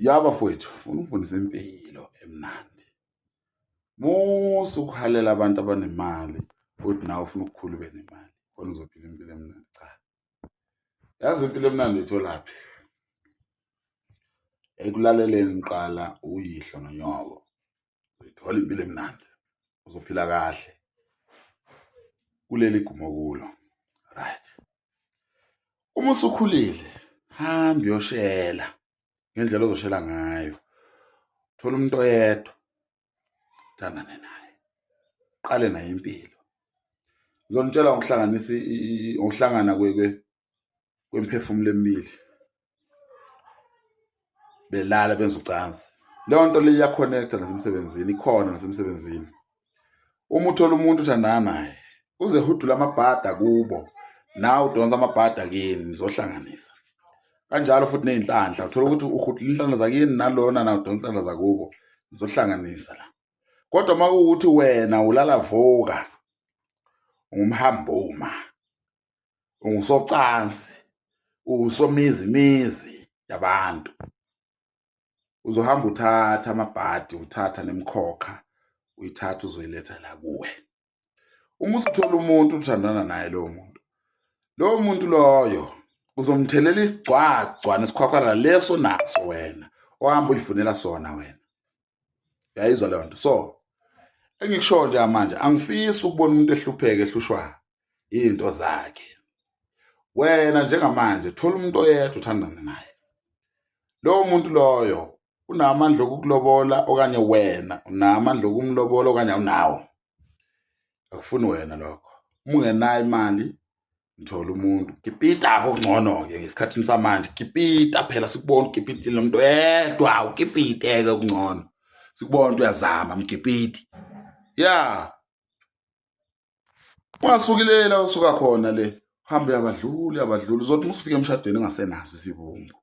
Yaba mfowethu, ufuna ukufundisa impilo emnandi. Musa ukuhalela abantu abanemali uthi nawe ufuna ukukhula ube nemali khona uzophila impilo emnandi. Cha, yazi impilo emnandi uyitholaphi? Ekulaleleni qala uyihlo nonyoko, uyithola impilo emnandi, uzophila kahle kuleli gumo kulo. Right. Uma usukhulile, hamba uyoshela ngendlela ozoshela ngayo. Thola umuntu oyedwa, uthandane naye, qale naye impilo. Ngizonitshela ngokuhlanganisa ngokuhlangana kwemiphefumulo emibili. Belala benza ucansi. Leyo nto le iyaconnecta nasemsebenzini, ikhona nasemsebenzini. Uma uthola umuntu uthandana naye, uze hudula amabhada kubo, nawe udonsa amabhada kini, nizohlanganisa. Kanjalo futhi ney'nhlanhla, uthola ukuthi uhudula inhlanhla zakini nalona nawe udonsa inhlanhla zakubo, nizohlanganisa la. Kodwa uma kuwukuthi wena ulala vuka, ungumhambuma, ungusocansi, usomizimizi yabantu, uzohamba uthatha amabhadi, uthatha nemikhokha, uyithatha uzoyiletha la kuwe. Uma usuthola umuntu uthandana naye lowo muntu loyo uzomthelela isigcwagcwa nesikhwakhwara leso naso wena ohamba uyifunela sona wena. Uyayizwa leyo nto? So engikushoyo nje manje, angifisi ukubona umuntu ehlupheka ehlushwa into zakhe. Wena njengamanje thola umuntu oyedwa uthandane naye. Lowo muntu loyo unamandla okukulobola okanye wena unamandla okumlobola okanye awunawo. Akufuni wena lokho. Uma ungenayo imali, ngithola umuntu. Kipita okungcono-ke ngesikhathini samanje. Kipita phela sikubona ukipitile umuntu wedwa, ukipite-ke okungcono. Sikubona uyazama mkipiti. Ya. Ungasukile la usuka khona le, uhambe yabadlula uzothi uma usufika emshadweni ungasenaso isibumbu.